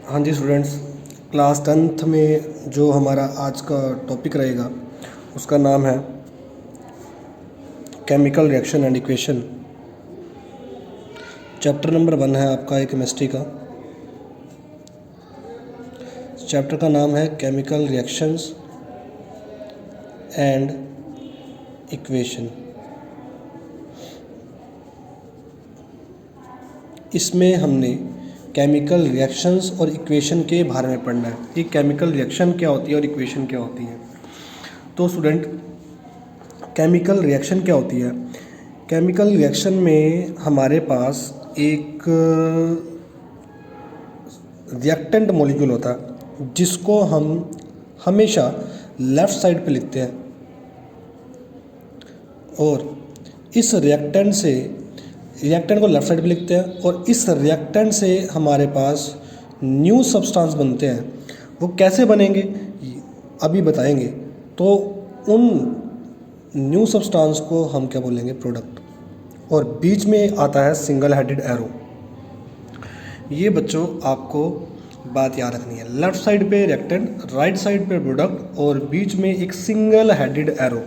हाँ जी students, class 10th में जो हमारा आज का टॉपिक रहेगा उसका नाम है chemical reaction and equation. Chapter number 1 है आपका केमिस्ट्री का। चैप्टर का नाम है केमिकल रिएक्शंस एंड इक्वेशन। इसमें हमने केमिकल रिएक्शंस और इक्वेशन के बारे में पढ़ना है कि केमिकल रिएक्शन क्या होती है और इक्वेशन क्या होती है। तो स्टूडेंट, केमिकल रिएक्शन क्या होती है? केमिकल रिएक्शन में हमारे पास एक रिएक्टेंट मॉलिक्यूल होता है जिसको हम हमेशा लेफ़्ट साइड पे लिखते हैं, और इस रिएक्टेंट को लेफ़्ट साइड पे लिखते हैं और इस रिएक्टेंट से हमारे पास न्यू सब्सटेंस बनते हैं। वो कैसे बनेंगे अभी बताएंगे। तो उन न्यू सब्सटेंस को हम क्या बोलेंगे? प्रोडक्ट। और बीच में आता है सिंगल हेडेड एरो। ये बच्चों आपको बात याद रखनी है, लेफ़्ट साइड पे रिएक्टेंट, राइट साइड पे प्रोडक्ट और बीच में एक सिंगल हेडेड एरो।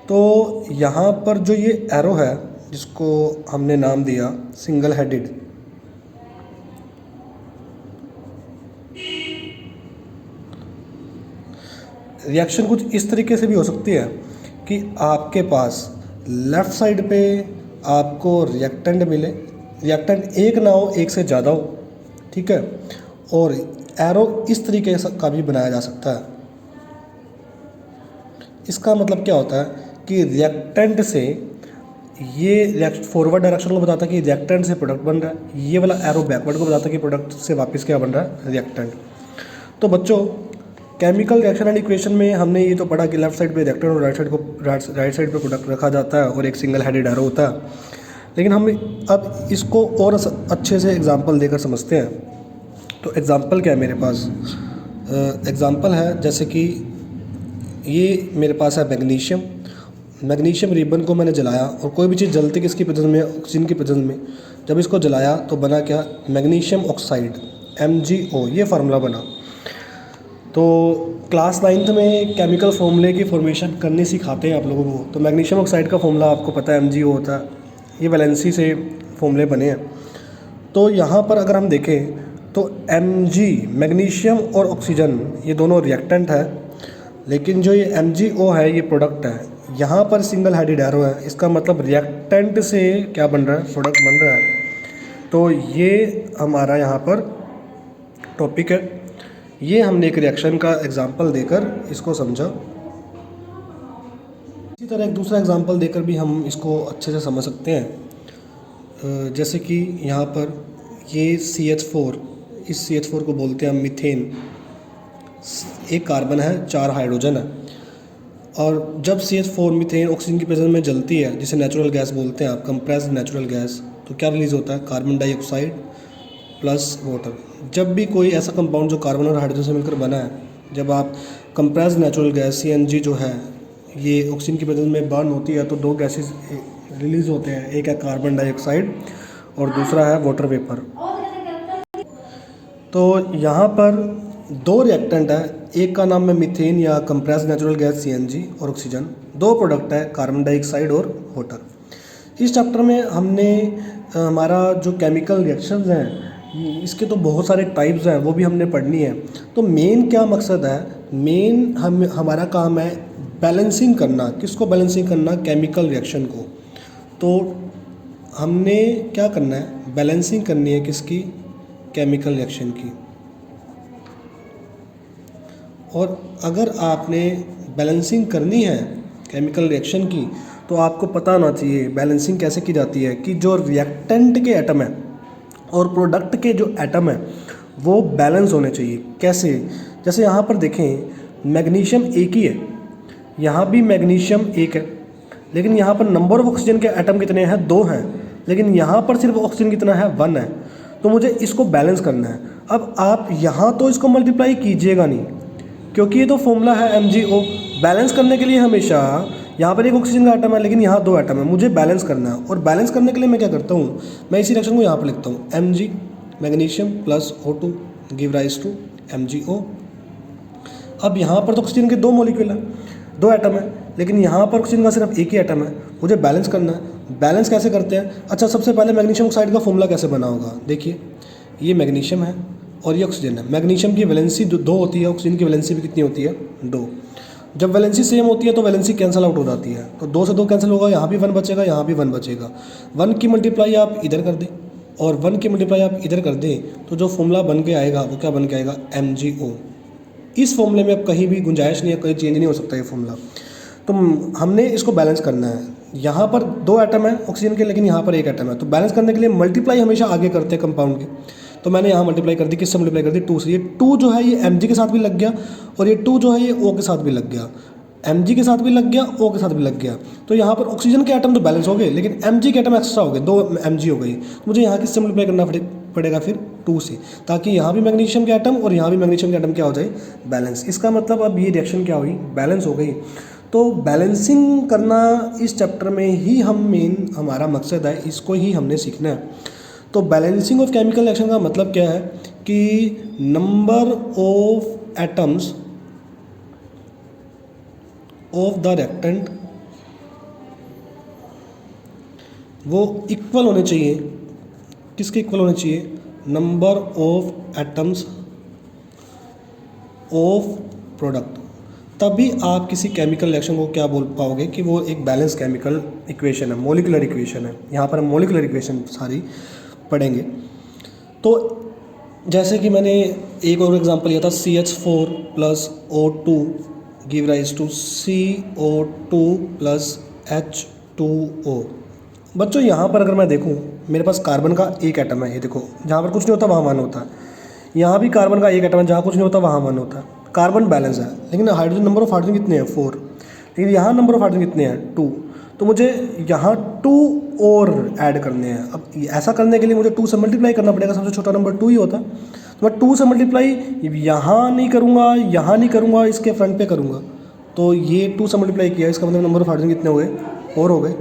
तो यहाँ पर जो ये एरो है जिसको हमने नाम दिया सिंगल हेडेड, रिएक्शन कुछ इस तरीके से भी हो सकती है कि आपके पास लेफ़्ट साइड पे आपको रिएक्टेंट मिले, रिएक्टेंट एक ना हो, एक से ज़्यादा हो, ठीक है, और एरो इस तरीके का भी बनाया जा सकता है। इसका मतलब क्या होता है कि रिएक्टेंट से ये फॉरवर्ड डायरेक्शन को बताता है कि रिएक्टेंट से प्रोडक्ट बन रहा है, ये वाला एरो बैकवर्ड को बताता है कि प्रोडक्ट से वापस क्या बन रहा है? रिएक्टेंट। तो बच्चों, केमिकल रिएक्शन एंड इक्वेशन में हमने ये तो पढ़ा कि लेफ्ट साइड पे रिएक्टेंट और राइट साइड पे प्रोडक्ट रखा जाता है और एक सिंगल हेडेड एरो होता है। लेकिन हम अब इसको और अच्छे से एग्जांपल देकर समझते हैं। तो एग्जांपल क्या है मेरे पास? एग्जांपल है जैसे कि ये मेरे पास है मैग्नीशियम रिबन को मैंने जलाया, और कोई भी चीज़ जलती किसकी प्रेजेंस में? ऑक्सीजन की प्रेजेंस में। जब इसको जलाया तो बना क्या? मैग्नीशियम ऑक्साइड, MgO, ये फार्मूला बना। तो क्लास 9th में केमिकल फॉर्मूले की फॉर्मेशन करनी सिखाते हैं आप लोगों को। तो मैग्नीशियम ऑक्साइड का फॉर्मूला आपको पता है, MgO होता है। ये वैलेंसी से फॉर्मूले बने हैं। तो यहाँ पर अगर हम देखें तो मैग्नीशियम और ऑक्सीजन ये दोनों रिएक्टेंट है, लेकिन जो ये MgO है ये प्रोडक्ट है। यहाँ पर सिंगल हेडेड एरो है, इसका मतलब रिएक्टेंट से क्या बन रहा है? प्रोडक्ट बन रहा है। तो ये हमारा यहाँ पर टॉपिक है। ये हमने एक रिएक्शन का एग्जांपल देकर इसको समझा। इसी तरह एक दूसरा एग्जांपल देकर भी हम इसको अच्छे से समझ सकते हैं। जैसे कि यहाँ पर ये CH4, इस CH4 को बोलते हैं हम मीथेन। एक कार्बन है, 4 हाइड्रोजन है, और जब CH4 मीथेन ऑक्सीजन की प्रेजेंस में जलती है, जिसे नेचुरल गैस बोलते हैं आप, कंप्रेस्ड नेचुरल गैस, तो क्या रिलीज़ होता है? Carbon dioxide plus water. जब भी कोई ऐसा कंपाउंड जो कार्बन और हाइड्रोजन से मिलकर बना है, जब आप कंप्रेस्ड नेचुरल गैस CNG जो है ये ऑक्सीजन की प्रेजेंस में बर्न होती है तो दो गैसेस रिलीज़ होते हैं, एक है कार्बन डाइऑक्साइड और दूसरा है वाटर वेपर। तो यहाँ पर दो रिएक्टेंट है, एक का नाम है मीथेन या कंप्रेस्ड नेचुरल गैस CNG और ऑक्सीजन, दो प्रोडक्ट है कार्बन डाइऑक्साइड और वाटर। इस चैप्टर में हमने हमारा जो केमिकल रिएक्शंस हैं इसके तो बहुत सारे टाइप्स हैं, वो भी हमने पढ़नी है। तो मेन क्या मकसद है? मेन हमारा काम है बैलेंसिंग करना। किसको बैलेंसिंग करना? केमिकल रिएक्शन को। तो हमने क्या करना है? बैलेंसिंग करनी है किसकी? केमिकल रिएक्शन की। और अगर आपने बैलेंसिंग करनी है केमिकल रिएक्शन की तो आपको पता होना चाहिए बैलेंसिंग कैसे की जाती है, कि जो रिएक्टेंट के एटम है और प्रोडक्ट के जो एटम है वो बैलेंस होने चाहिए। कैसे? जैसे यहाँ पर देखें, मैग्नीशियम एक ही है, यहाँ भी मैग्नीशियम एक है, लेकिन यहाँ पर नंबर ऑफ ऑक्सीजन के एटम कितने हैं? 2 हैं, लेकिन यहाँ पर सिर्फ ऑक्सीजन कितना है? 1 है। तो मुझे इसको बैलेंस करना है। अब आप यहाँ तो इसको मल्टीप्लाई कीजिएगा नहीं, क्योंकि ये तो फॉर्मूला है MgO। बैलेंस करने के लिए हमेशा यहाँ पर एक ऑक्सीजन का एटम है लेकिन यहाँ 2 एटम है, मुझे बैलेंस करना है। और बैलेंस करने के लिए मैं क्या करता हूँ? मैं इसी रिएक्शन को यहाँ पर लिखता हूँ, magnesium plus O2 give rise to MgO। अब यहाँ पर तो ऑक्सीजन के 2 मॉलिक्यूल हैं, 2 एटम है, लेकिन यहाँ पर ऑक्सीजन का सिर्फ एक ही एटम है। मुझे बैलेंस करना है। बैलेंस कैसे करते हैं? अच्छा, सबसे पहले मैग्नीशियम ऑक्साइड का फॉर्मूला कैसे बना होगा? देखिए, ये मैग्नीशियम है और ये ऑक्सीजन है। मैग्नीशियम की वैलेंसी 2 होती है, ऑक्सीजन की वैलेंसी भी कितनी होती है? 2। जब वैलेंसी सेम होती है तो वैलेंसी कैंसिल आउट हो जाती है, तो 2 से 2 कैंसिल होगा, यहाँ भी 1 बचेगा, यहाँ भी 1 बचेगा। 1 की मल्टीप्लाई आप इधर कर दें और 1 की मल्टीप्लाई आप इधर कर दें, तो जो फॉर्मूला बन के आएगा वो क्या बन के आएगा? MgO। इस फॉर्मूले में अब कहीं भी गुंजाइश नहीं है, कहीं चेंज नहीं हो सकता ये फॉर्मूला। तो हमने इसको बैलेंस करना है। यहाँ पर 2 एटम है ऑक्सीजन के, लेकिन यहाँ पर 1 एटम है, तो बैलेंस करने के लिए मल्टीप्लाई हमेशा आगे करते हैं कंपाउंड के। तो मैंने यहाँ मल्टीप्लाई कर दी, किससे मल्टीप्लाई कर दी? 2 से। ये 2 जो है ये Mg के साथ भी लग गया और ये 2 जो है ये O के साथ भी लग गया। Mg के साथ भी लग गया, O के साथ भी लग गया। तो यहाँ पर ऑक्सीजन के एटम तो बैलेंस हो गए, लेकिन Mg के एटम एक्स्ट्रा हो गए, 2 Mg हो गई। तो मुझे यहाँ किससे मल्टीप्लाई करना पड़ेगा फिर? 2 से, ताकि यहाँ भी मैग्नीशियम के एटम और यहाँ भी मैग्नीशियम के एटम क्या हो जाए? बैलेंस। इसका मतलब अब ये रिएक्शन क्या हुई? बैलेंस हो गई। तो बैलेंसिंग करना इस चैप्टर में ही हमारा मकसद है, इसको ही हमने सीखना है। तो बैलेंसिंग ऑफ केमिकल रिएक्शन का मतलब क्या है कि number of atoms of the reactant वो इक्वल होने चाहिए। किसके इक्वल होने चाहिए? Number of atoms of product. तभी आप किसी केमिकल रिएक्शन को क्या बोल पाओगे कि वो एक बैलेंस केमिकल इक्वेशन है, मॉलिक्यूलर इक्वेशन है। यहाँ पर हम मॉलिक्यूलर इक्वेशन सारी पढ़ेंगे। तो जैसे कि मैंने एक और एग्जांपल लिया था, CH4 plus O2 give rise to CO2 plus H2O। बच्चों यहाँ पर अगर मैं देखूँ, मेरे पास कार्बन का 1 एटम है, ये देखो, जहाँ पर कुछ नहीं होता वहाँ 1 होता है। यहाँ भी कार्बन का 1 एटम है, जहाँ कुछ नहीं होता वहाँ 1 होता है। कार्बन बैलेंस है, लेकिन हाइड्रोजन नंबर ऑफ हाइड्रोजन कितने हैं? 4। लेकिन यहाँ नंबर ऑफ हाइड्रोजन कितने हैं? 2। तो मुझे यहाँ 2 और ऐड करने हैं। अब ऐसा करने के लिए मुझे 2 से मल्टीप्लाई करना पड़ेगा, सबसे छोटा नंबर 2 ही होता। तो मैं 2 से मल्टीप्लाई यहाँ नहीं करूँगा, यहाँ नहीं करूँगा, इसके फ्रंट पे करूँगा। तो ये 2 से मल्टीप्लाई किया, इसका मतलब नंबर ऑफ हाइड्रोजन कितने हो गए? 4 हो गए।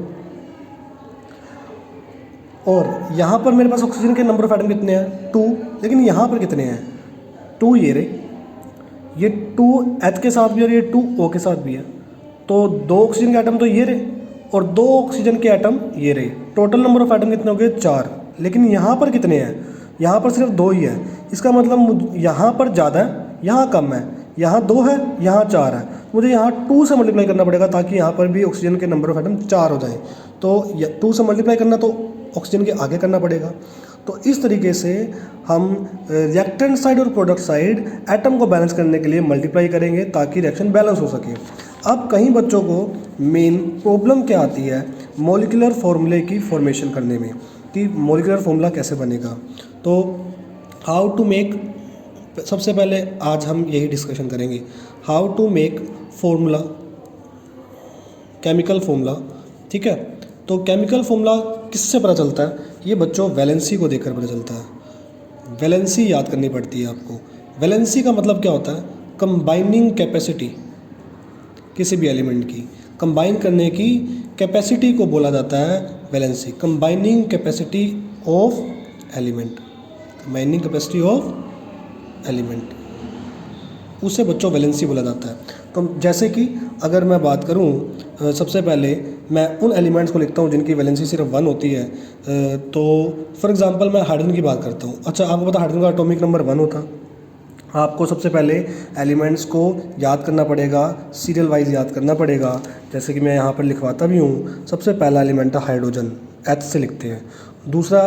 और यहाँ पर मेरे पास ऑक्सीजन के नंबर ऑफ एटम कितने हैं? 2। लेकिन यहाँ पर कितने हैं? 2 ये रहे, ये 2 H के साथ भी और ये 2 O के साथ भी है। तो 2 ऑक्सीजन के एटम तो ये रहे और 2 ऑक्सीजन के एटम ये रहे। टोटल नंबर ऑफ एटम कितने हो गए? 4। लेकिन यहाँ पर कितने हैं? यहाँ पर सिर्फ 2 ही है। इसका मतलब यहाँ पर ज़्यादा है, यहाँ कम है। यहाँ 2 है, यहाँ 4 है। मुझे यहाँ 2 से मल्टीप्लाई करना पड़ेगा ताकि यहाँ पर भी ऑक्सीजन के नंबर ऑफ एटम 4 हो जाए। तो 2 से मल्टीप्लाई करना तो ऑक्सीजन के आगे करना पड़ेगा। तो इस तरीके से हम रिएक्टेंट साइड और प्रोडक्ट साइड एटम को बैलेंस करने के लिए मल्टीप्लाई करेंगे ताकि रिएक्शन बैलेंस हो सके। अब कहीं बच्चों को मेन प्रॉब्लम क्या आती है मॉलिक्यूलर फॉर्मूले की फॉर्मेशन करने में, कि मॉलिक्यूलर फॉर्मूला कैसे बनेगा। तो हाउ टू मेक, सबसे पहले आज हम यही डिस्कशन करेंगे, how to make formula, chemical formula. ठीक है, तो केमिकल फॉर्मूला किससे पता चलता है? ये बच्चों वैलेंसी को देखकर पता चलता है। वैलेंसी याद करनी पड़ती है आपको। वैलेंसी का मतलब क्या होता है? कंबाइनिंग कैपेसिटी किसी भी एलिमेंट की, कंबाइन करने की कैपेसिटी को बोला जाता है valency. Combining capacity of element, combining capacity of element, उसे बच्चों वैलेंसी बोला जाता है। तो जैसे कि अगर मैं बात करूं, सबसे पहले मैं उन एलिमेंट्स को लिखता हूं जिनकी वैलेंसी सिर्फ 1 होती है। तो फॉर एग्जांपल मैं हाइड्रोजन की बात करता हूं। अच्छा, आपको पता हाइड्रोजन का एटॉमिक नंबर 1 होता। आपको सबसे पहले एलिमेंट्स को याद करना पड़ेगा, सीरियल वाइज याद करना पड़ेगा। जैसे कि मैं यहाँ पर लिखवाता भी हूँ। सबसे पहला एलिमेंट है हाइड्रोजन, H से लिखते हैं। दूसरा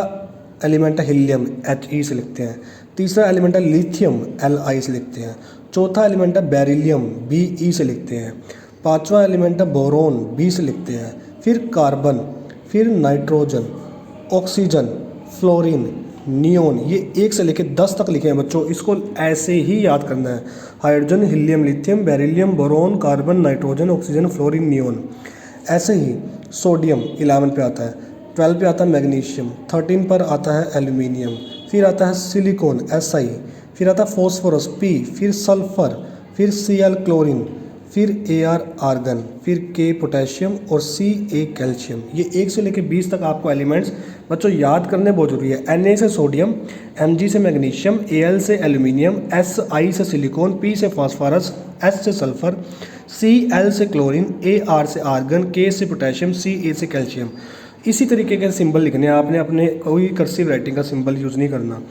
एलिमेंट है हीलियम, He से लिखते हैं। तीसरा एलिमेंट है लिथियम, Li से लिखते हैं। चौथा एलिमेंट है बेरिलियम, Be से लिखते हैं। पांचवा एलिमेंट है बोरोन, B से लिखते हैं। फिर कार्बन, फिर नाइट्रोजन, ऑक्सीजन, फ्लोरीन, नियोन। ये 1 से लेकर 10 तक लिखे हैं बच्चों, इसको ऐसे ही याद करना है। Hydrogen, helium, lithium, beryllium, boron, carbon, nitrogen, oxygen, fluorine, neon. ऐसे ही सोडियम 11 पे आता है, 12 पे आता है मैग्नीशियम, 13 पर आता है एल्यूमिनियम, फिर आता है सिलिकॉन Si, फिर आता है फॉस्फोरस P, फिर सल्फर, फिर Cl क्लोरीन, फिर Ar आर्गन, फिर K पोटेशियम और Ca कैल्शियम। ये 1 से लेकर 20 तक आपको एलिमेंट्स बच्चों याद करने बहुत जरूरी है। Na से सोडियम, Mg से मैग्नीशियम, Al से एल्यूमिनियम, Si से सिलिकॉन, P से फास्फोरस, S से सल्फर, Cl से क्लोरीन, Ar से आर्गन, K से पोटेशियम, Ca से कैल्शियम। इसी तरीके के सिंबल लिखने हैं आपने, अपने कोई कर्सिव राइटिंग का सिंबल यूज़ नहीं करना।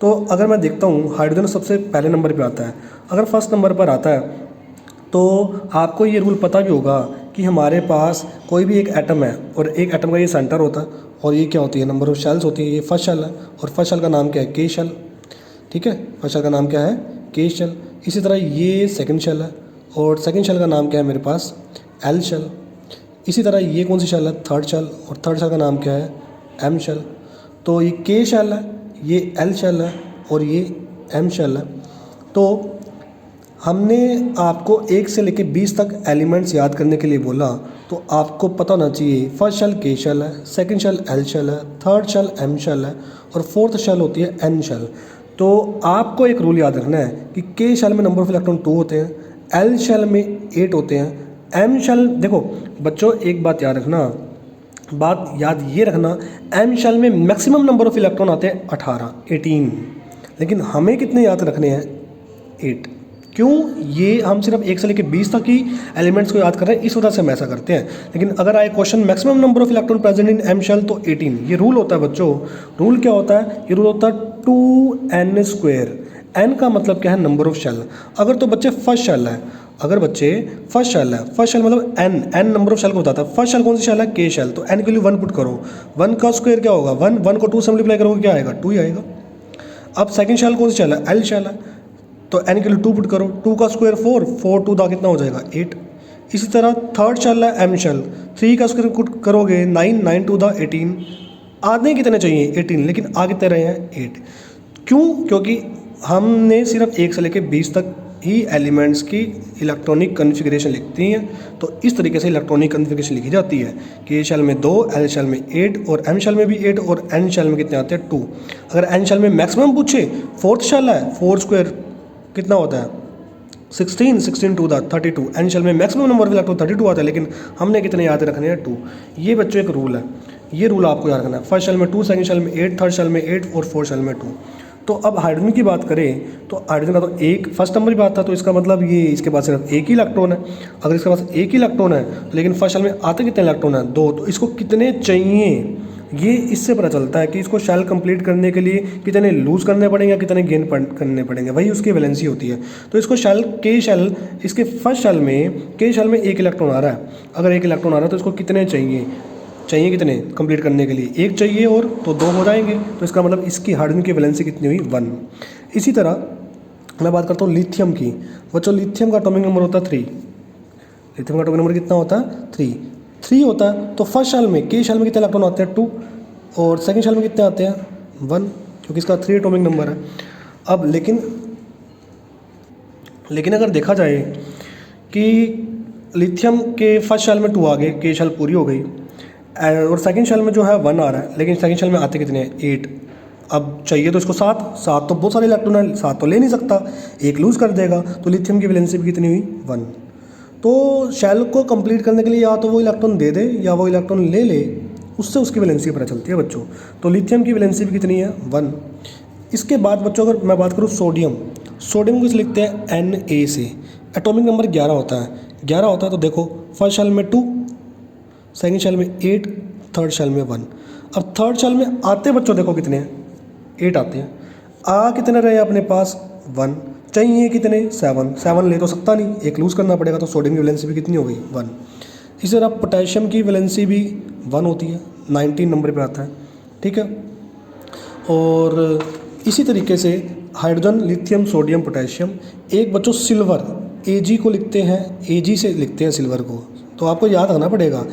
तो अगर मैं देखता हूँ हाइड्रोजन सबसे पहले नंबर पे आता है। अगर फर्स्ट नंबर पर आता है तो आपको ये रूल पता भी होगा कि हमारे पास कोई भी एक एटम है और एक एटम का ये सेंटर होता है और ये क्या होती है, नंबर ऑफ शेल्स होती है। ये फर्स्ट शेल है और फर्स्ट शेल का नाम क्या है, के शेल। ठीक है, फर्स्ट शेल का नाम क्या है, के शेल। इसी तरह ये सेकंड शेल है और सेकंड शेल का नाम क्या है मेरे पास, एल शेल। इसी तरह ये कौन सी शेल है, थर्ड शेल, और थर्ड शेल का नाम क्या है, एम शेल। तो ये के शेल है, ये एल शेल है और ये एम शेल है। तो हमने आपको 1 से लेकर 20 तक एलिमेंट्स याद करने के लिए बोला, तो आपको पता होना चाहिए फर्स्ट शेल के शेल है, सेकंड शेल एल शेल है, थर्ड शेल एम शेल है और फोर्थ शेल होती है एन शेल। तो आपको एक रूल याद रखना है कि के शेल में नंबर ऑफ इलेक्ट्रॉन 2 होते हैं, एल शेल में 8 होते हैं, एम शेल, देखो बच्चों एक बात याद रखना, बात याद ये रखना, एम शेल में मैक्सिमम नंबर ऑफ इलेक्ट्रॉन आते हैं 18, लेकिन हमें कितने याद रखने हैं, 8। क्यों, ये हम सिर्फ 1 से लेकर 20 तक ही एलिमेंट्स को याद कर रहे हैं, इस वजह से हम ऐसा करते हैं। लेकिन अगर आए question maximum number of electron present in M shell तो 18, ये रूल होता है बच्चों। रूल क्या होता है, ये रूल होता है 2n²। n का मतलब क्या है, नंबर ऑफ शेल। अगर तो बच्चे फर्स्ट शेल है, अगर बच्चे फर्स्ट शेल है, फर्स्ट शेल मतलब n नंबर ऑफ शेल को बताता है। फर्स्ट शेल कौन सी शेल है, के शेल, तो n के लिए 1 पुट करो, 1 का स्क्वायर क्या होगा, 1 को 2 से मल्टीप्लाई करोगे क्या आएगा, 2 ही आएगा। अब सेकंड शेल कौन सी शेल है, एल शेल है, तो n के लिए 2 पुट करो, 2 का स्क्वायर 4, 4 2 दा कितना हो जाएगा, 8। इसी तरह थर्ड शेल है एम शेल, 3 का स्क्वायर पुट करोगे 9, 9 2 दा 18। आधे कितने चाहिए, 18, लेकिन आ कितने रहे हैं, 8। क्यों, क्योंकि हमने सिर्फ 1 से लेकर 20 तक ही एलिमेंट्स की इलेक्ट्रॉनिक कन्फिगरेशन लिखती हैं। तो इस तरीके से इलेक्ट्रॉनिक कन्फिगरेशन लिखी जाती है कि शेल में 2, एल शेल में 8 और एम शेल में भी 8 और एन शेल में कितने आते हैं, 2। अगर एन शेल में मैक्सिमम पूछे, फोर्थ शेल है, 4 स्क्वायर कितना होता है, 16, 16 2 दा 32। एन शेल में मैक्सिमम नंबर ऑफ इलेक्ट्रॉन 32 आता है, लेकिन हमने कितने याद रखने हैं, 2। ये बच्चों एक रूल है, ये रूल आपको याद रखना है। फर्स्ट शेल में 2, सेकंड शेल में 8, थर्ड शेल में 8 और फोर्थ शेल में 2। तो अब हाइड्रोजन की बात करें तो हाइड्रोजन का तो एक फर्स्ट नंबर की बात था, तो इसका मतलब ये इसके पास सिर्फ एक ही इलेक्ट्रॉन है। अगर इसके पास एक ही इलेक्ट्रॉन है, लेकिन फर्स्ट शेल में आते कितने इलेक्ट्रॉन है, 2, तो इसको कितने चाहिए, ये इससे पता चलता है कि इसको शेल कंप्लीट करने के लिए कितने लूज करने पड़ेंगे या कितने गेन करने पड़ेंगे, वही उसकी वैलेंसी होती है। तो इसको शेल के शेल, इसके फर्स्ट शेल में के शेल में 1 इलेक्ट्रॉन आ रहा है, अगर 1 इलेक्ट्रॉन आ रहा है तो इसको कितने चाहिए कितने कंप्लीट करने के लिए, 1 चाहिए और तो 2 हो जाएंगे। तो इसका मतलब इसकी हाइड्रोजन की वैलेंसी कितनी हुई, 1। इसी तरह मैं बात करता हूँ लिथियम की। बच्चों लिथियम का एटॉमिक नंबर होता है 3। लिथियम का एटॉमिक नंबर कितना होता है, 3 होता है। तो फर्स्ट शेल में के शेल में कितने इलेक्ट्रॉन आते हैं, 2, और सेकंड शेल में कितने आते हैं, 1, क्योंकि इसका 3 एटॉमिक नंबर है। अब लेकिन अगर देखा जाए कि लिथियम के फर्स्ट शेल में 2 आ गए, के शेल पूरी हो गई, और सेकंड शेल में जो है 1 आ रहा है, लेकिन सेकंड शेल में आते कितने हैं, 8। अब चाहिए तो इसको 7 तो बहुत सारे इलेक्ट्रॉन है, 7 तो ले नहीं सकता, 1 लूज़ कर देगा। तो लिथियम की वैलेंसी भी कितनी हुई, 1। तो शेल को कंप्लीट करने के लिए या तो वो इलेक्ट्रॉन दे दे या वो इलेक्ट्रॉन ले ले, उससे उसकी वैलेंसी पता चलती है बच्चों। तो लिथियम की वैलेंसी भी कितनी है, 1। इसके बाद बच्चों अगर मैं बात करूँ सोडियम को इसे लिखते हैं Na से। एटॉमिक नंबर 11 होता है। तो देखो फर्स्ट शेल में 2, सेकंड शेल में 8, थर्ड शेल में 1। अब थर्ड शेल में आते बच्चों देखो कितने हैं, 8 आते हैं। आ कितने रहे अपने पास, 1। चाहिए कितने, 7 ले तो सकता नहीं, 1 लूज़ करना पड़ेगा। तो सोडियम की वैलेंसी भी कितनी हो गई, 1। इसी तरह पोटेशियम की वैलेंसी भी 1 होती है, 19 नंबर पे आता है, ठीक है। और इसी तरीके से हाइड्रोजन, लिथियम, सोडियम, पोटेशियम। एक बच्चों सिल्वर, Ag को लिखते हैं, Ag से लिखते हैं सिल्वर को, तो आपको याद रखना पड़ेगा।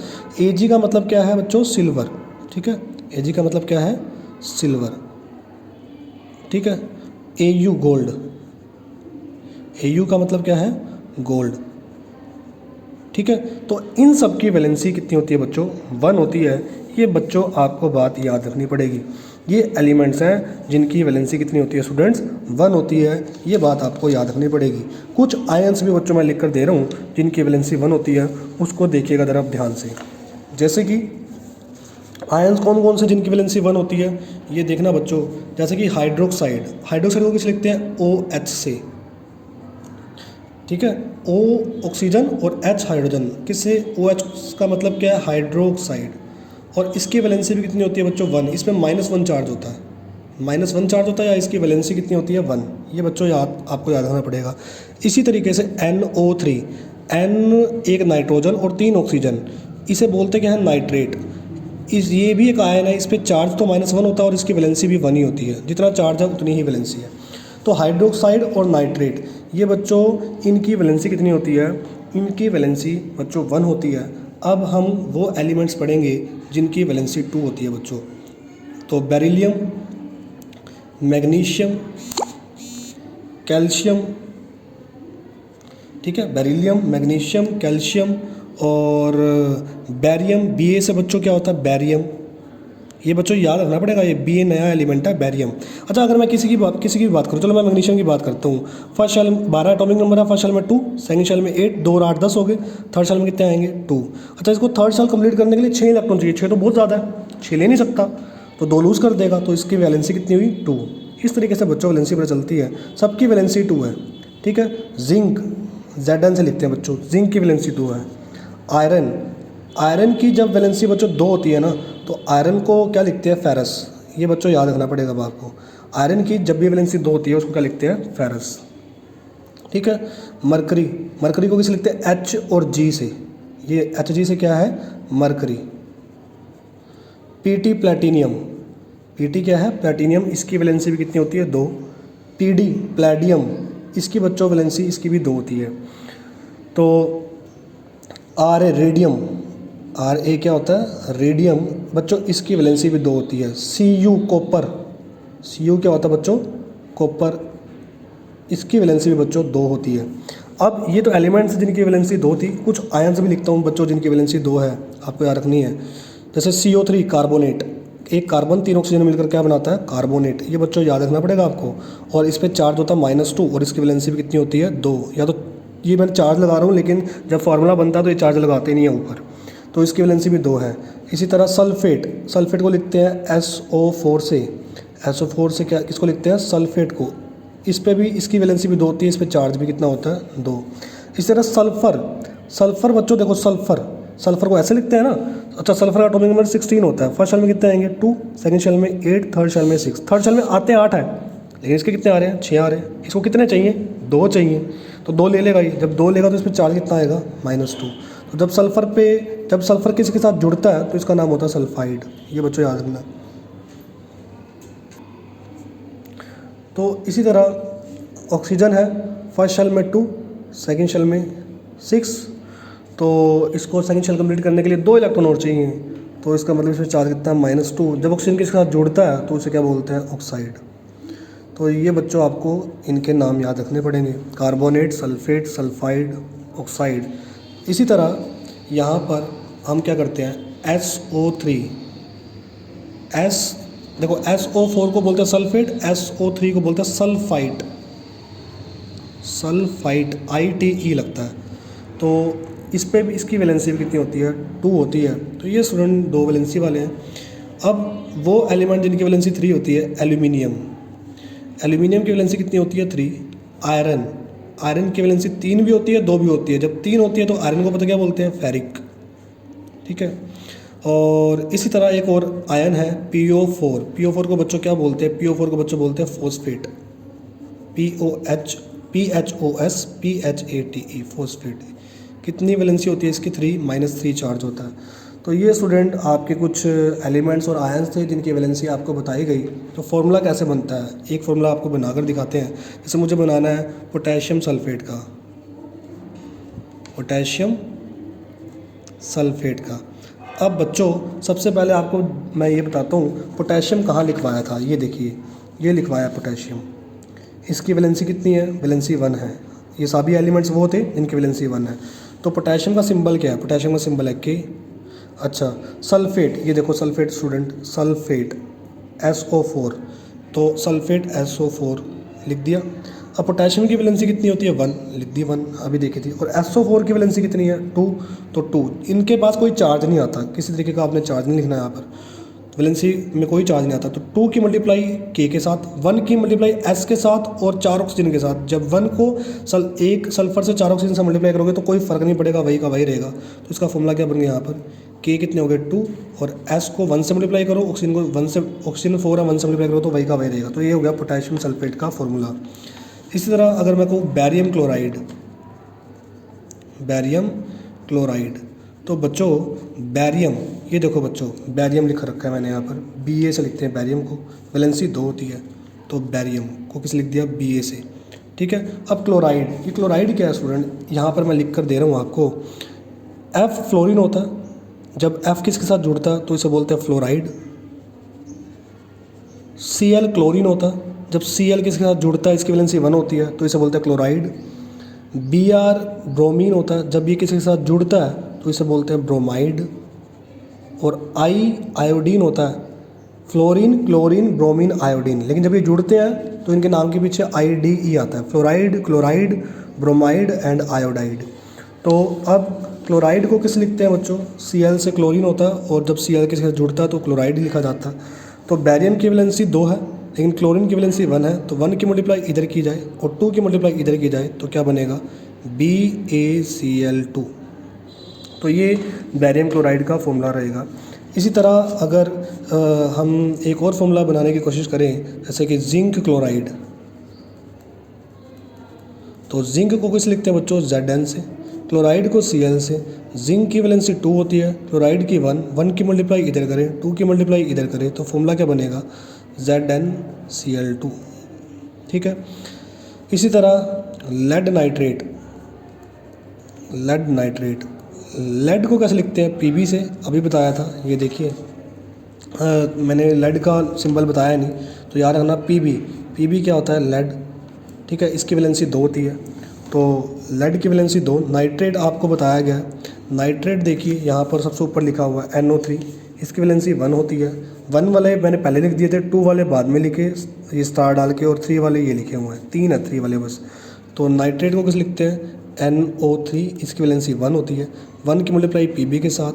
Ag का मतलब क्या है बच्चों, सिल्वर, ठीक है। Ag का मतलब क्या है, सिल्वर, ठीक है। Au गोल्ड, Au का मतलब क्या है, गोल्ड, ठीक है। तो इन सब की वैलेंसी कितनी होती है बच्चों, 1 होती है। ये बच्चों आपको बात याद रखनी पड़ेगी। ये एलिमेंट्स हैं जिनकी वैलेंसी कितनी होती है स्टूडेंट्स, 1 होती है। ये बात आपको याद रखनी पड़ेगी। कुछ आयंस भी बच्चों मैं लिख कर दे रहा हूँ जिनकी वैलेंसी 1 होती है, उसको देखिएगा ज़रा ध्यान से। जैसे कि आयंस कौन कौन से जिनकी वैलेंसी 1 होती है, ये देखना बच्चों। जैसे कि हाइड्रोक्साइड, हाइड्रोक्साइड को किस लिखते हैं, OH से, ठीक है। O ऑक्सीजन और H हाइड्रोजन, किससे, OH का मतलब क्या है, हाइड्रोक्साइड। और इसकी वैलेंसी भी कितनी होती है बच्चों, 1। इसमें -1 चार्ज होता है, -1 चार्ज होता है, या इसकी वैलेंसी कितनी होती है, 1। ये बच्चों आपको याद रखना पड़ेगा। इसी तरीके से NO3, N एक नाइट्रोजन और 3 ऑक्सीजन, इसे बोलते क्या है, नाइट्रेट। ये भी एक आयन है, इस पर चार्ज तो -1 होता है और इसकी वैलेंसी भी 1 ही होती है, जितना चार्ज है उतनी ही वैलेंसी है। तो हाइड्रोक्साइड और नाइट्रेट, ये बच्चों इनकी वैलेंसी कितनी होती है, इनकी वैलेंसी बच्चों 1 होती है। अब हम वो एलिमेंट्स पढ़ेंगे जिनकी वैलेंसी 2 होती है बच्चों। तो बेरिलियम, मैग्नीशियम, कैल्शियम, ठीक है, बेरिलियम, मैग्नीशियम, कैल्शियम और बैरियम। Ba से बच्चों क्या होता है, बैरियम। ये बच्चों याद रखना पड़ेगा, ये Ba नया एलिमेंट है, बैरियम। अच्छा, अगर मैं किसी की भी बात करूँ, चलो मैं मैग्नीशियम की बात करता हूँ। फर्स्ट शेल 12 एटॉमिक नंबर है, फर्स्ट शेल में 2, सेकंड शेल में 8, 2 और 8 10 हो गए, थर्ड शेल में कितने आएंगे, 2। अच्छा, इसको थर्ड शेल कंप्लीट करने के लिए 6 इलेक्ट्रॉन चाहिए, 6 तो बहुत ज़्यादा है, 6 ले नहीं सकता, तो 2 लूज़ कर देगा, तो इसकी वैलेंसी कितनी हुई, 2। इस तरीके से बच्चों वैलेंसी पता चलती है, सबकी वैलेंसी 2 है, ठीक है। जिंक, Zn से लिखते हैं बच्चों, जिंक की वैलेंसी 2 है। आयरन, आयरन की जब वैलेंसी बच्चों 2 होती है ना, तो आयरन को क्या लिखते हैं, फेरस। ये बच्चों याद रखना पड़ेगा अब आपको, आयरन की जब भी वैलेंसी 2 होती है उसको क्या लिखते हैं, फेरस, ठीक है। मरकरी, मरकरी को किसे लिखते हैं, H और G से, ये Hg से क्या है, मरकरी। Pt, प्लेटिनियम, Pt क्या है, प्लेटिनियम, इसकी वैलेंसी भी कितनी होती है, 2। Pd, प्लेडियम, इसकी बच्चों वैलेंसी इसकी भी 2 होती है। तो Ra, रेडियम, Ra क्या होता है, रेडियम, बच्चों इसकी वैलेंसी भी 2 होती है। Cu, कॉपर, Cu क्या होता है बच्चों, कॉपर, इसकी वैलेंसी भी बच्चों 2 होती है। अब ये तो एलिमेंट्स जिनकी वैलेंसी 2 थी, कुछ आयंस भी लिखता हूँ बच्चों जिनकी वैलेंसी 2 है, आपको याद रखनी है। जैसे CO3, कार्बोनेट, एक कार्बन 3 ऑक्सीजन मिलकर क्या बनाता है, कार्बोनेट। ये बच्चों याद रखना पड़ेगा आपको। और इस पर चार्ज होता है -2 और इसकी वैलेंसी भी कितनी होती है, 2। या तो ये मैं चार्ज लगा रहा हूँ, लेकिन जब फार्मूला बनता है तो ये चार्ज लगाते नहीं है ऊपर, तो इसकी वैलेंसी भी 2 है। इसी तरह सल्फेट, सल्फेट को लिखते हैं SO4 से, SO4 से क्या, किसको लिखते हैं, सल्फेट को। इस पे भी इसकी वैलेंसी भी 2 होती है, इस पर चार्ज भी कितना होता है, 2। इसी तरह सल्फ़र, सल्फ़र बच्चों देखो, सल्फ़र, सल्फ़र को ऐसे लिखते हैं ना। अच्छा, सल्फ़र का एटॉमिक नंबर 16 होता है, फर्स्ट शेल में कितने आएंगे, 2, सेकंड शेल में 8, थर्ड शेल में 6। थर्ड शेल में आते 8 है, लेकिन इसके कितने आ रहे हैं, 6 आ रहे हैं। इसको कितने चाहिए, 2 चाहिए, तो 2 ले लेगा ये। जब 2 लेगा तो इस पर चार्ज कितना आएगा, -2। तो जब सल्फ़र किसी के साथ जुड़ता है तो इसका नाम होता है सल्फाइड। ये बच्चों याद रखना। तो इसी तरह ऑक्सीजन है, फर्स्ट शेल में 2, सेकंड शेल में 6, तो इसको सेकंड शेल कंप्लीट करने के लिए 2 इलेक्ट्रॉन और चाहिए, तो इसका मतलब इसमें चार्ज कितना है, -2। जब ऑक्सीजन के साथ जुड़ता है तो उसे क्या बोलते हैं, ऑक्साइड। तो ये बच्चों आपको इनके नाम याद रखने पड़ेंगे, कार्बोनेट, सल्फेट, सल्फाइड, ऑक्साइड। इसी तरह यहाँ पर हम क्या करते हैं, SO3, देखो SO4 को बोलते हैं सल्फेट, SO3 को बोलते हैं सल्फाइट, सल्फाइट, ITE लगता है। तो इस पे भी इसकी वैलेंसी भी कितनी होती है, 2 होती है। तो ये स्टूडेंट 2 वैलेंसी वाले हैं। अब वो एलिमेंट जिनकी वैलेंसी 3 होती है, एल्यूमिनियम, एल्यूमिनियम की वैलेंसी कितनी होती है, 3। आयरन, आयरन की वैलेंसी 3 भी होती है, 2 भी होती है। जब 3 होती है तो आयरन को पता क्या बोलते हैं, फेरिक, ठीक है। और इसी तरह एक और आयन है PO4, PO4 को बच्चों क्या बोलते हैं, PO4 को बच्चों बोलते हैं फॉस्फेट, PHOSPHATE, फॉस्फेट। कितनी वैलेंसी होती है इसकी, 3, -3 चार्ज होता है। तो ये स्टूडेंट आपके कुछ एलिमेंट्स और आयंस थे जिनकी वैलेंसी आपको बताई गई। तो फार्मूला कैसे बनता है, एक फार्मूला आपको बनाकर दिखाते हैं। जैसे मुझे बनाना है पोटेशियम सल्फेट का, पोटेशियम सल्फेट का। अब बच्चों सबसे पहले आपको मैं ये बताता हूँ पोटेशियम कहाँ लिखवाया था। ये देखिए, ये लिखवाया पोटेशियम, इसकी वैलेंसी कितनी है, वैलेंसी 1 है। ये सभी एलिमेंट्स वो थे जिनकी वैलेंसी 1 है। तो पोटेशियम का सिंबल क्या है, पोटेशियम का सिंबल है K। अच्छा, सल्फेट, ये देखो सल्फेट स्टूडेंट, सल्फेट SO4, तो सल्फेट SO4 लिख दिया। अब पोटेशियम की वैलेंसी कितनी होती है, 1, लिख दी 1, अभी देखी थी। और SO4 की वैलेंसी कितनी है, 2, तो 2। इनके पास कोई चार्ज नहीं आता, किसी तरीके का आपने चार्ज नहीं लिखना है यहाँ पर। वैलेंसी में कोई चार्ज नहीं आता। तो 2 की मल्टीप्लाई K के साथ, 1 की मल्टीप्लाई S के साथ और 4 ऑक्सीजन के साथ। जब 1 को एक सल्फर से 4 ऑक्सीजन से मल्टीप्लाई करोगे तो कोई फ़र्क नहीं पड़ेगा, वही का वही रहेगा। तो इसका फॉर्मूला क्या बन गया यहाँ पर, K कितने हो गए 2, और S को 1 से मल्टीप्लाई करो, ऑक्सीजन को 1 से, ऑक्सीजन 4 है 1 से मल्टीप्लाई करो तो वही का वही रहेगा। तो ये हो गया पोटेशियम सल्फेट का फॉर्मूला। इसी तरह अगर मैं कहूँ बैरियम क्लोराइड, बैरियम क्लोराइड, तो बच्चों बैरियम, ये देखो बच्चों बैरियम लिख रखा है मैंने यहाँ पर, Ba से लिखते हैं बैरियम को, वैलेंसी 2 होती है, तो बैरियम को किस लिख दिया, Ba से। ठीक है, अब क्लोराइड, ये क्लोराइड क्या है स्टूडेंट, यहाँ पर मैं लिख कर दे रहा हूँ आपको। F फ्लोरीन होता है, जब F किसके साथ जुड़ता है तो इसे बोलते हैं फ्लोराइड। Cl क्लोरीन होता है, जब Cl किसके साथ जुड़ता है इसकी वैलेंसी 1 होती है तो इसे बोलते हैं क्लोराइड। Br ब्रोमीन होता है, जब ये किसके साथ जुड़ता है तो इसे बोलते हैं ब्रोमाइड। और I आयोडीन होता है, फ्लोरीन क्लोरीन ब्रोमीन आयोडीन, लेकिन जब ये जुड़ते हैं तो इनके नाम के पीछे IDE आता है, fluoride chloride bromide and iodide. तो अब क्लोराइड को किस लिखते हैं बच्चों, Cl से क्लोरीन होता है, और जब Cl के साथ जुड़ता है तो क्लोराइड लिखा जाता है। तो बैरियम की वैलेंसी 2 है लेकिन क्लोरीन की वैलेंसी 1 है, तो 1 की मल्टीप्लाई इधर की जाए और 2 की मल्टीप्लाई इधर की जाए तो क्या बनेगा, BaCl2। तो ये बैरियम क्लोराइड का फॉर्मूला रहेगा। इसी तरह अगर हम एक और फॉर्मूला बनाने की कोशिश करें, जैसे कि जिंक क्लोराइड, तो जिंक को किस लिखते हैं बच्चों, Zn से, क्लोराइड को Cl से। जिंक की वैलेंसी 2 होती है, क्लोराइड की 1 की मल्टीप्लाई इधर करें 2 की मल्टीप्लाई इधर करें तो फॉर्मूला क्या बनेगा, ZnCl2। ठीक है, इसी तरह lead nitrate, lead nitrate, lead को कैसे लिखते हैं, Pb से, अभी बताया था, ये देखिए मैंने लेड का सिंबल बताया नहीं तो याद रखना Pb क्या होता है, लेड। ठीक है, इसकी वैलेंसी 2 होती है, तो लेड की वैलेंसी 2। नाइट्रेट आपको बताया गया है, नाइट्रेट देखिए यहाँ पर सबसे ऊपर लिखा हुआ है NO3, इसकी वैलेंसी 1 होती है। 1 वाले मैंने पहले लिख दिए थे, 2 वाले बाद में लिखे ये स्टार डाल के, और 3 वाले ये लिखे हुए हैं, 3 है 3 वाले बस। तो नाइट्रेट को किस लिखते हैं, NO3, इसकी वैलेंसी 1 होती है। 1 की मल्टीप्लाई Pb के साथ,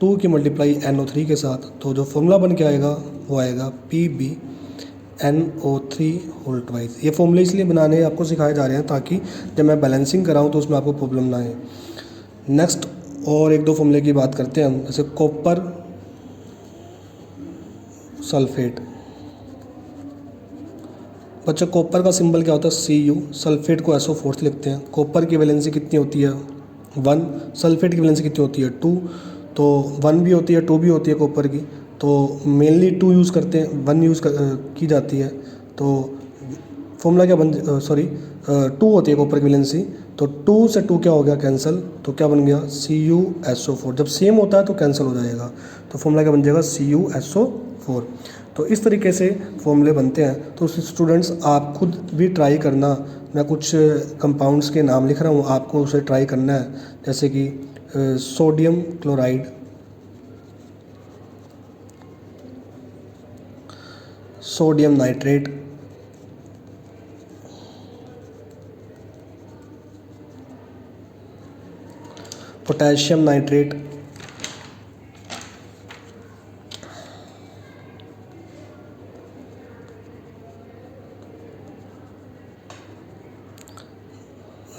2 की मल्टीप्लाई NO3 के साथ, तो जो फॉर्मूला बन के आएगा वो आएगा PbNO3 होल ट्वाइस। ये फॉर्मूले इसलिए बनाने आपको सिखाए जा रहे हैं ताकि जब मैं बैलेंसिंग कराऊँ तो उसमें आपको प्रॉब्लम ना आए। नेक्स्ट और एक दो फॉर्मूले की बात करते हैं हम, जैसे कॉपर सल्फेट। बच्चों कॉपर का सिंबल क्या होता है, Cu, सल्फेट को SO4 से लिखते हैं। कॉपर की वैलेंसी कितनी होती है, 1, सल्फेट की वैलेंसी कितनी होती है, 2, तो 1 भी होती है 2 भी होती है कॉपर की, तो मेनली 2 यूज़ करते हैं, 1 की जाती है। तो फॉर्मूला क्या बन, 2 होती है कॉपर की वैलेंसी, तो 2 से 2 क्या हो गया, कैंसिल, तो क्या बन गया, CuSO4। जब सेम होता है तो कैंसिल हो जाएगा, तो फॉर्मूला क्या बन जाएगा, CuSO4। तो इस तरीके से फॉर्मूले बनते हैं। तो स्टूडेंट्स आप खुद भी ट्राई करना, मैं कुछ कंपाउंड्स के नाम लिख रहा हूँ, आपको उसे ट्राई करना है, जैसे कि sodium chloride, sodium nitrate, potassium nitrate,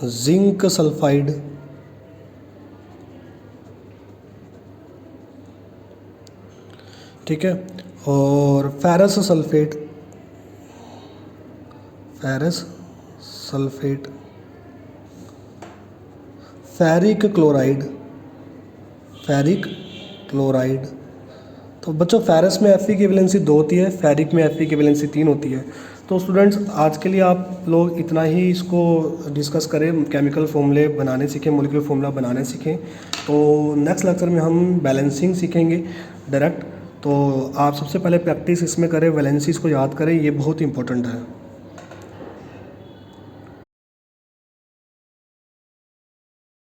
zinc sulphide, ठीक है, और ferrous sulphate, ferrous sulphate, ferric chloride, ferric chloride. तो बच्चों फेरस में Fe की वैलेंसी 2 होती है, फेरिक में Fe की वैलेंसी 3 होती है। तो स्टूडेंट्स आज के लिए आप लोग इतना ही इसको डिस्कस करें, केमिकल फॉर्मूले बनाने सीखें, मॉलिक्यूलर फॉर्मूला बनाने सीखें। तो नेक्स्ट लेक्चर में हम बैलेंसिंग सीखेंगे डायरेक्ट। तो आप सबसे पहले प्रैक्टिस इसमें करें, वैलेंसीज़ को याद करें, ये बहुत इंपॉर्टेंट है।